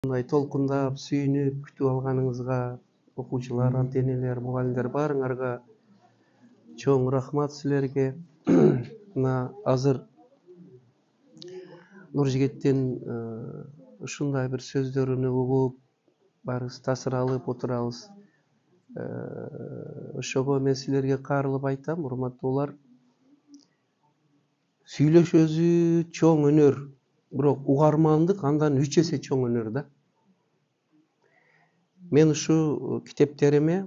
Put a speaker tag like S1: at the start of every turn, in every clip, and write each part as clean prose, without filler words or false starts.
S1: мындай толкундап, сүйүнүп күтүп алганыңызга окуучулар, ата-энелер, мугалимдер баарыңарга чоң рахмат силерге. Мына азыр Нуржигиттин ушундай бир сөздөрүн угуп, баарыбыз таасир алып отурабыз. Ошого мен силерге каарылып айтам, урматтуулар. Сүйлөшүүсү чоң өнөр, бирок угармандык андан 3 эсе чоң өнөр да. Мен ушу китептериме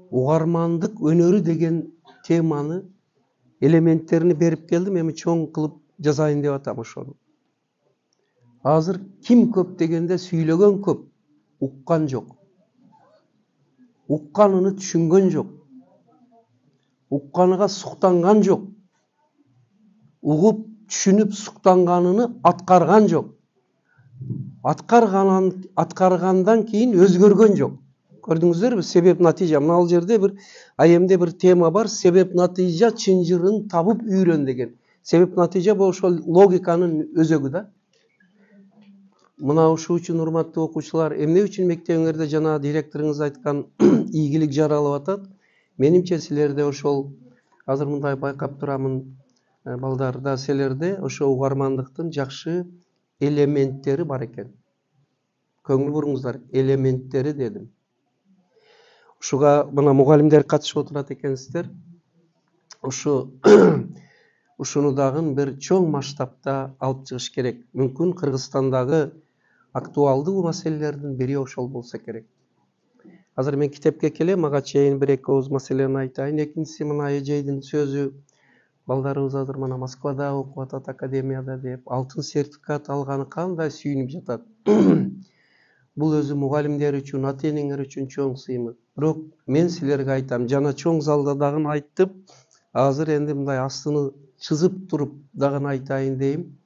S1: угармандык өнөрү деген теманы, элементтерин берип келдим, эми чоң кылып жазайын деп атам ошону. Азыр ким көп дегенде сүйлөгөн көп, уккан жок. Укканыны түшүнгөн жок. Укканыга суктанган жок. Угуп, түшүнүп, суктанганын аткарган жок. Аткаргандан кийин өзгөргөн жок. Көрдүңүздөрбү? Себеп натыйжа. Мына жерде бир айемде бир тема бар. Себеп натыйжа чынжырын табып үйрөн деген. Себеп натыйжа бул ошол логиканын өзөгү да. Мына ушул үчүн урматтуу окуучулар, эмне үчүн мектебиңерде жана директоруңуз айткан ийгилик жаралып атат? Менимче силерде ошол азыр мындай байкап турамын, балдарда силерде ошо угармандыктын жакшы элементтери бар экен. Көңүл буруңуздар, элементтери дедим. Ушуга мына мугалимдер катышып отурат экенсиздер. Ушуну дагы бир чоң масштабта алып чыгыш керек. Мүмкүн Кыргызстандагы актуалдуу маселелердин бири ошол болсо керек. Азыр мен китепке келем, мага чейин бир эки ооз маселени айтайын. Экинчиси мына эжейдин сөзү, балдарыбыз азыр мына Москвада окуп атат, академияда деп, алтын сертификат алганы кандай сүйүнүп жатат. Бул өзү мугалимдер үчүн, ата-энеңер үчүн чоң сыймык. Бирок мен силерге айтам, жана чоң залда дагы айттым, азыр энди мындай астыны чызып туруп дагы айтайын дейм.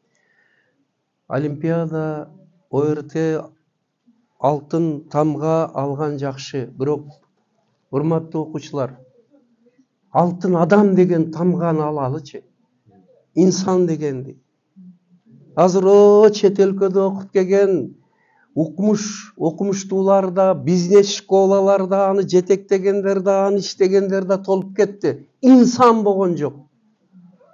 S1: Олимпиада, ОРТ алтын тамга алган жакшы, бирок урматтуу окуучулар, алтын адам деген тамганы алалычы, инсан дегенди. Азыр чет өлкөдө окуп келген окумуштуулар да, бизнес школалар да, аны жетектегендер да, аны иштегендер да толуп кетти. Инсан болгон жок.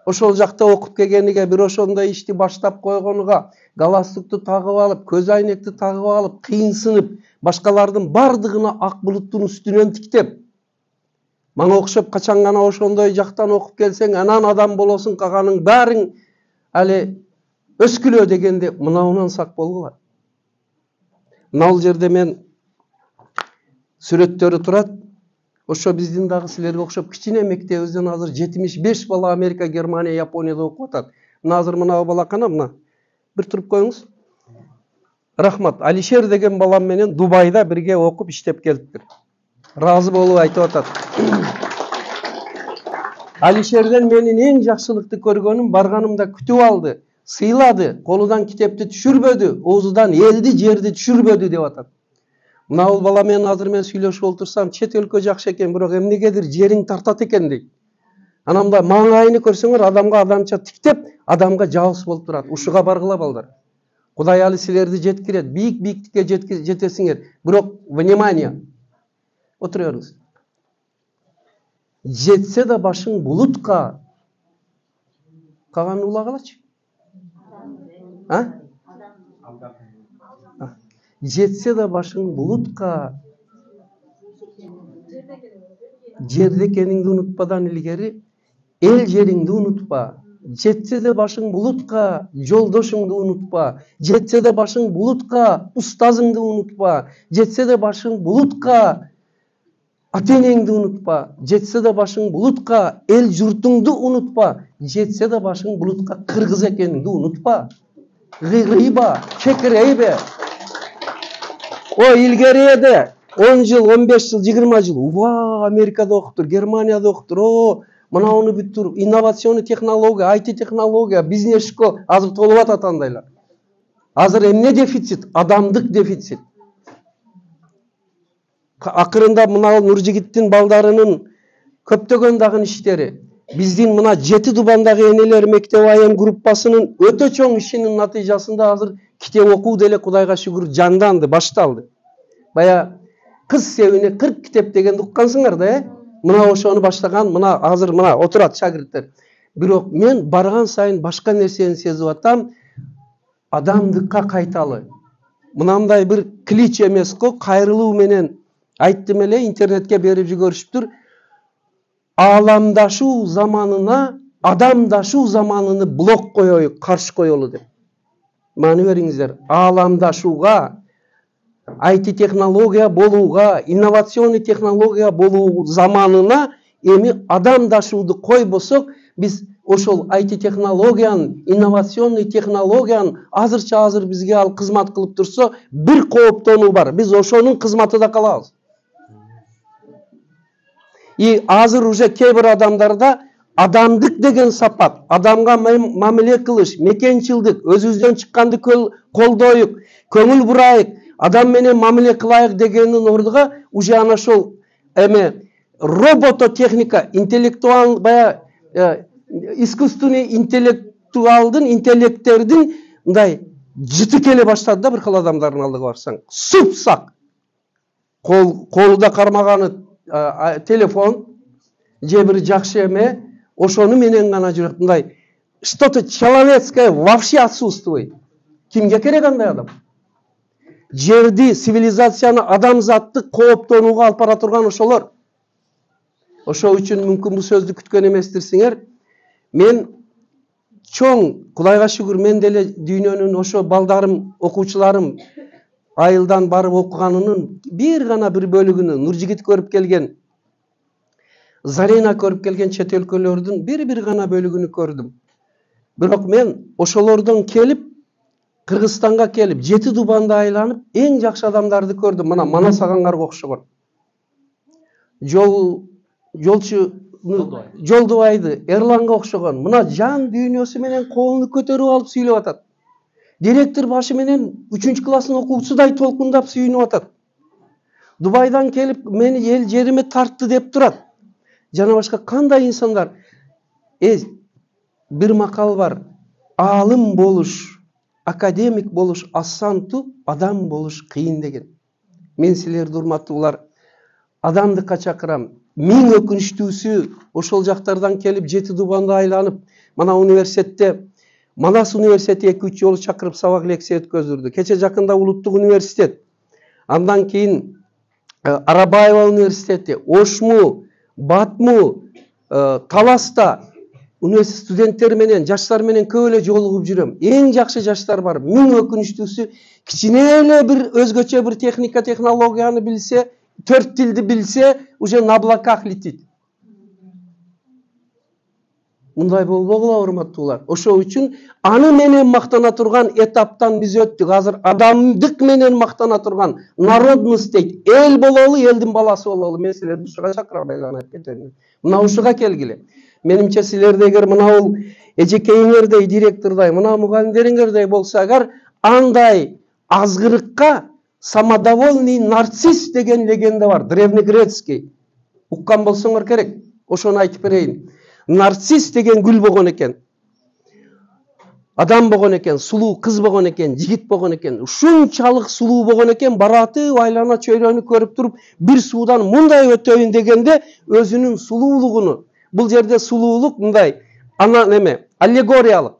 S1: Ошол жакта окуп келгениге, бир ошондой ишти баштап койгонуга, галстукту тагып алып, көз айнекти тагып алып, кыйынсынып, башкалардын бардыгына ак булуттун үстүнөн тиктеп, мага окшоп качан гана ошондой жактан окуп келсең, анан адам болосуң, калганың баарың али өскүлө дегенде мынауынан сак болгула. Мына жерде мен сүрөттөрү турат. Ошо биздин дагы силерге окшоп кичине мектебибизден азыр 75 бала Америка, Германия, Японияда окуп атат. Мына азыр мына балакана, мына бир туруп коюңуз. Рахмат. Алишер деген балам менен Дубайда бирге окуп иштеп келиптир. Разы болуп айтып атат. Алишерден менин эң жакшылыкты көргөнүм, барганымда күтүп алды, сыйлады, колудан китепти түшүрбөдү, оозудан элди, жерди түшүрбөдү деп атат. Мына бул бала менен азыр мен сүйлөшүп отурсам, чет өлкө жакшы экен, бирок эмнегедир жериң тартат экен дейт. Анан мындай маңайыны көрсөңөр, адамга адамча тиктеп, адамга жабыс болуп турат. Ушуга баргыла балдар. Кудай али силерди жеткирет, бийик-бийиктикке жетесиңер. Бирок внимание. Отура бериңиз. Жетсе да башың булутка, калганы улагалачы. Жетсе да башың булутка, жерде экениңди унутпадан илгери, эл жериңди унутпа. Жетсе да башың булутка, жолдошуңду унутпа. Жетсе да башың булутка, устазыңды унутпа. Жетсе да башың булутка, ата-энеңди унутпа. Жетсе да башың булутка, эл журтуңду унутпа. Жетсе да башың булутка, кыргыз экениңди унутпа. Гыйба, чекирейбе. Илгериде 10 жыл, 15 жыл, 20 жыл, Америкада окуптур, Германияда окуптур, мынауну бүттүр, инновационный технология, IT технология, бизнес школ, азыр толуп атат андайлар. Азыр эмне дефицит? Адамдык дефицит. Акырында мына Нуржигиттин балдарынын көптөгөн дагы иштери, биздин мына 7 Дубандагы энелер мектеп айым группасынын өтө чоң ишинин натыйжасында азыр китеп окуу деле Кудайга шүгүр жанданды, башталды. Бая кыз севине 40 китеп дегенди уккансыңар да, мына ошону баштаган, мына азыр мына отурат шагирттер. Бирок мен барган сайын башка нерсени сезип атам, адамдыкка кайталы. Мынандай бир клич эмес го, кайрылуу менен айттым эле, интернетке берип жүгөрүшүптүр. Ааламдашуу заманына, адамдашуу заманını блок коёю, каршы коёлу деп. Маани бериңиздер. Ааламдашууга, IT технология болууга, инновационный технология болуу заманына эми адамдашууду койбосок, биз ошол IT технологияны, инновационный технологияны азыр бизге ал кызмат кылып турса, бир кооптонуу бар. Биз ошонун кызматында калабыз. И азыр уже кейбир адамдарда адамдык деген сапат, адамга мамиле кылыш, мекенчилдик, өзүбүздөн чыкканды колдоюк, көңүл бурайык, адам менен мамиле кылайык дегенин ордуга уже ана ошол робототехника, интеллектуал бая искусственный интеллекттердин мындай жыты келе баштады да, бир кыл адамдардын алдыга барсаң. Супсак. Колуда кармаганы телефон, же бир жакшы эме, ошону менен гана жүрөт. Мындай что-то человеческое вообще отсутствует. Кимге керек андай адам? Жерди, цивилизацияны, адамзатты кооптонууга алып бара турган ошолор. Ошол үчүн мүмкүн бул сөздү күткөн эместирсиңер. Мен чоң, Кудайга шүгүр, мен деле дүйнөнүн ошо балдарым, окуучуларым айылдан барып окуганынын бир гана бир бөлүгүнү, Нуржигит көрүп келген, Зарина көрүп келген чет өлкөлөрдүн бир гана бөлүгүнү көрдүм. Бирок мен ошолордон келип, Кыргызстанга келип, 7 дубанды айланып, эң жакшы адамдарды көрдүм. Мына Манас агангарга окшогон. Жолдубайды, Эрланга окшогон. Мына жан дүйнөсү менен колуну көтөрүп алып сүйлөп атат. Директор башы менен 3-класстын окуучусудай толкундап сүйүнүп атат. Дубайдан келип, мени эл жериме тартты деп турат. Жана башка кандай инсандар. Бир макал бар. Аалым болуш, академик болуш асанту, адам болуш кыйын деген. Мен силерди, урматтуулар, адамдыкка чакырам. Миң өкүнүчтүүсү ошол жактардан келип 7 дубанды айланып, мана университетте, Манас университети 2-3 жолу чакырып сабак лекция өткөздүрдү. Кече жакында Улуттук университет, андан кийин Арабаева университети, Ошму, Батму, Таласта университет студенттери менен, жаштар менен көп эле жолугуп жүрөм. Эң жакшы жаштар бар. Миң өкүнүчтүүсү кичине эле бир өзгөчө бир техника, технологияны билсе, 4 тилди билсе, уже на облаках летит. Мындай болбогула, урматтуулар. Ошол үчүн аны менен мактана турган этаптан биз өттүк. Азыр адамдык менен мактана турган народность дейт. Эл бололу, элдин баласы бололу. Мен силерди ушуга чакырам, айтып кетем. Мына ушуга келгиле. Менимче силерде эгер мына бул эжекейиңердей, директордой, мына мугалимдериңердей болсо, агар андай азгырыкка самодовольный нарцисс деген легенда бар, древнегрецкий. Уккан болсоңор керек. Ошону айтып берейин. Нарцисс деген гүл болгон экен. Адам болгон экен, сулуу кыз болгон экен, жигит болгон экен. Ушунчалык сулуу болгон экен, бараты айлана чөйрөнү көрүп туруп, бир суудан мындай өтөйүн дегенде өзүнүн сулуулугуну. Бул жерде сулуулук мындай, аллегориялык.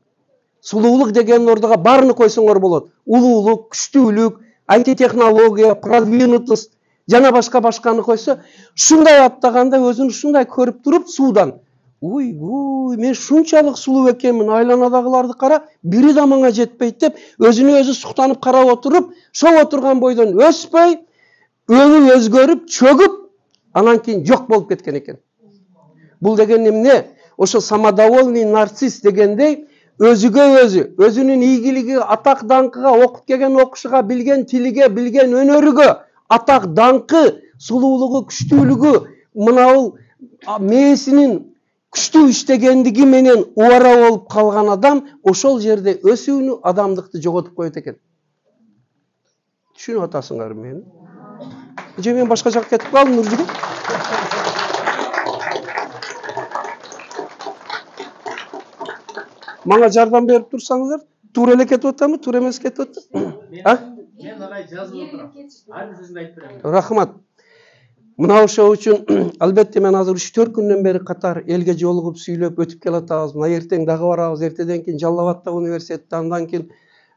S1: Сулуулук деген ордуга баарыны койсоңор болот. Улуулук, күчтүүлүк, IT технология, продвинутость, жана башканы койсо, ушундай аттаганда өзүн ушундай көрүп туруп суудан. Уй, мен шунчалык сулуу экенмин, айланадагыларды кара, бири да мага жетпейт деп, өзүнө өзү суктанып карап отуруп, шол отурган бойдон өспөй, өңү өзгөрүп, чөгүп, анан кийин жок болуп кеткен экен. Бул деген эмне? Ошо самодовольный нарцисс дегендей, өзүгө өзү, өзүнүн ийгилиги, атак даңкыга, окуп келген окушуга, билген тилиге, билген өнөрүгө, атак даңкы, сулуулугу, күчтүүлүгү, мына бул мээсинин күчтүү иштегендиги менен убара болуп калган адам ошол жерде өсүүнү, адамдыкты жоготуп коет экен. Түшүнүп атасыңарбы мени? Же мен башка жакка кетип калдым, Нуржигит? Мага жардам берип турсаңыздар. туура эле кетип атамбы, туура эмес кетип атам?
S2: Мен алай жазып отурам. Ар бир сөзүн айтып берем.
S1: Рахмат. Мына ошол үчүн албетте мен азыр 3-4 күндөн бери катар элге жолугуп сүйлөп өтүп келатабыз. Мына эртең дагы барабыз, эртеден кийин Жалал Абадта университетте, андан кийин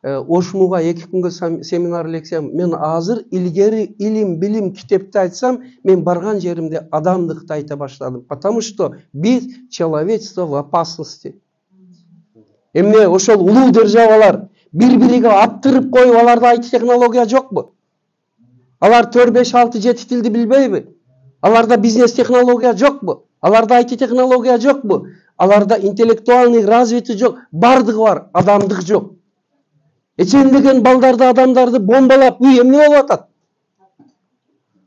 S1: Ошмуга 2 күнгө семинар лекция. Мен азыр илгери илим, билим, китепти айтсам, мен барган жеримде адамдыкты айта баштадым. Потому что biz человечество в опасности. Эмне ошол улуу державалар бири-бириге аттырып коюп, аларда IT технология жокпу? Алар 4, 5, 6, 7 тилди билбейби? Аларда бизнес технология жокпу? Аларда IT технология жокпу? Аларда интеллектуальный развитый жок, бардыгы бар, адамдык жок. Эчендеген балдарды, адамдарды бомбалап, үй эмне болуп атат?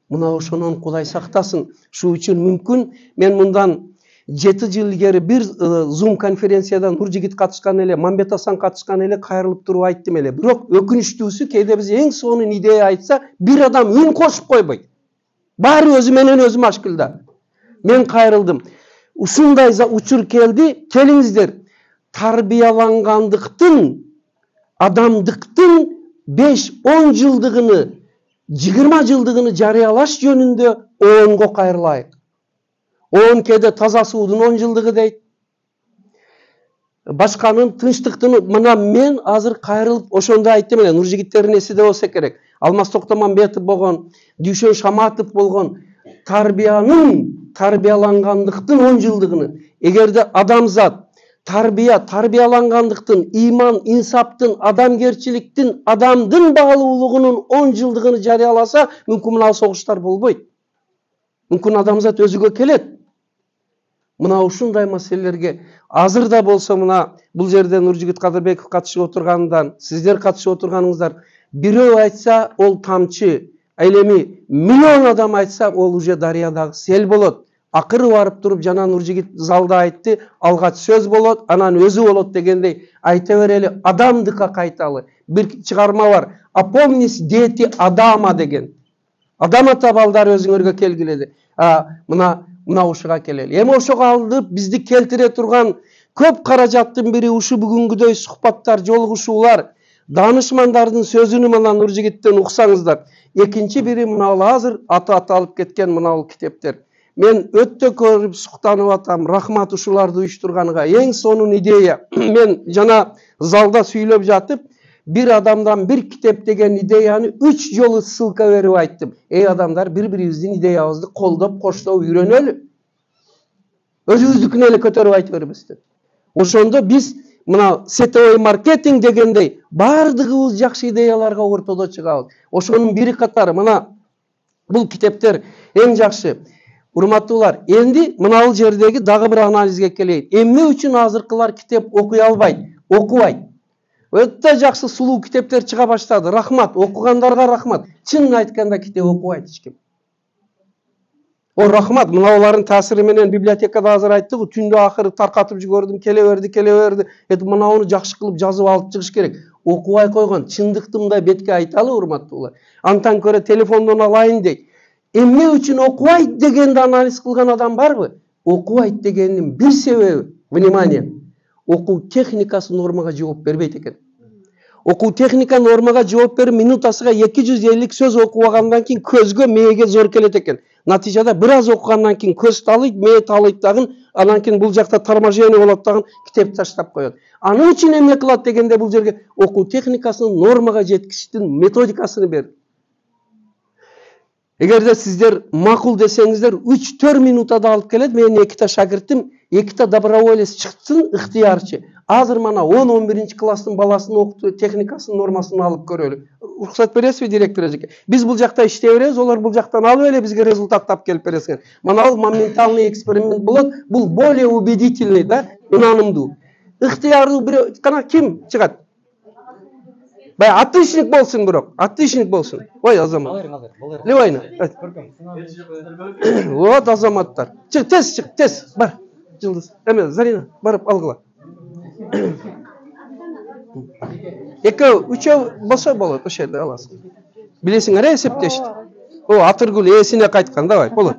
S1: Мына ошонун Кудай сактасын. Шу үчүн мүмкүн мен мындан 7 жыл илгери бир Zoom конференциядан Нуржигит катышкан эле, Мамбет Асан катышкан эле, кайрылып туруп айттым эле. Бирок өкүнүчтүүсү, кээде биз эң сонун идея айтса, бир адам үн кошуп койбойт. Баары өзү менен өзү машкылда. Мен кайрылдым. Ушундай учур келди, келиңиздер. Тарбиялангандыктын, адамдыктын 5-10 жылдыгыны, 20 жылдыгыны жарыялаш жөнүндө ООНго кайрылайык. ООН кээде таза суудун 10 жылдыгы дейт. Башканын тынчтыктын, мына мен азыр кайрылып ошондо айттым эле, Нуржигиттердин эсиде болсо керек. Алмаз Токтомамбетов болгон, Дүйшөн Шаматов болгон, тарбиялангандыктын 10 жылдыгыны. Эгерде адамзат тарбиялангандыктын, иман, инсаптын, адамгерчиликтин, адамдын баалуулугунун 10 жылдыгыны жарыяласа, мүмкүн мына согуштар болбойт. Мүмкүн адамзат өзүгө келет. Мына ушундай маселелерге азыр да болсо, мына бул жерде Нуржигит Кадырбеков катышып отургандан, сиздер катышып отурганыңыздар, бирөө айтса ол тамчы, эми миллион адам айтса ол уже дарыядагы сел болот. Акыры барып туруп, жана Нуржигит залда айтты, алгач сөз болот, анан өзү болот дегендей айта берели, адамдыкка кайталы. Бир чыгарма бар, «Опомнись, дети Адама» деген. Адам ата балдары өзүңөргө келгиледи. Мына ушуга келели. Эми ошого алдып бизди келтире турган көп каражаттын бири ушу бүгүнгүдөй сухбаттар, жолугушуулар, данышмандардын сөзүнү мына Нуржигиттен уксаңыздар. Экинчи бири мына азыр аты аталып кеткен мына китептер. Мен өттө көрүп суктанып атам, рахмат ушуларды уюштурганга. Эң сонун идея. Мен жана залда сүйлөп жатып, bir adamdan bir kitap деген ideyani 3 жолу ссылка берип айттым. Ey адамдар, бири-бирибиздин идеябызды колдоп, коштоп үйрөнөлү. Өзүбүздүкүнө эле көтөрүп айтып бербестен. Ошондо биз мына сетевой маркетинг дегендей бардыгыбыз жакшы идеяларга ортодо чыгабыз. Ошонун бири катары мына бул китептер эң жакшы. Урматтуулар, энди мына бул жердеги дагы бир анализге келейин. Эмне үчүн азыркылар китеп окуй албайт, окубайт? Өтө жакшы сулуу китептер чыга баштады. Рахмат, окугандарга рахмат. Чынын айтканда китеп окубайт эч ким. Рахмат, мына олардын таасири менен библиотекада азыр айттык, түндө акыры таркатып жибердим, келе берди. Мына аны жакшы кылып жазып алып чыгыш керек. Окубай койгон, чындыкты мындай бетке айталы, урматтуулар. Антан көрө телефондон алайын дейт. Эмне үчүн окубайт дегенди анализ кылган адам барбы? Окубайт дегендин бир себеби, внимание, окуу техникасы нормага жооп бербейт экен. Окуу техника нормага жооп берип, минутасыга 250 сөз окубагандан кийин көзгө, мээге зор келет экен. Натыйжада бир аз окугандан кийин көз талыйт, мээ талыйт дагы, анан кийин бул жакта торможение болот дагы, китеп таштап коет. Анын үчүн эмне кылат дегенде бул жерге окуу техникасын нормага жеткизиштин методикасын берди. Эгерде сиздер макул десеңиздер, 3-4 минутада алып келет. Менин 2 шагиртим, 2 доброволец чыксын, ыктыярчы. Азыр мана 10-11 класстын баласын окутуу техникасын нормасын алып көрөлү. Уруксат бересизби, директор эжеке? Биз бул жакта иштей беребиз, олар бул жактан алып эле бизге результат тап келип бересиңер. Мана бул моментальный эксперимент болот. Бул более убедительный, да, ынанымдуу. Ыктыярдуу бирөө кана ким чыгат? Бай отличник болсун бирок, отличник болсун. Ой, Азамат. Левайна. Вот Азаматтар. Чык, тез, бар. Жылдыз. Эме, Зарина, барып алгыла. Экөө, үчөө болсо болот, ошол жерде аласың. Билесиңер, эсептешти. О, Атыргүл ээсине кайткан, давай, болот.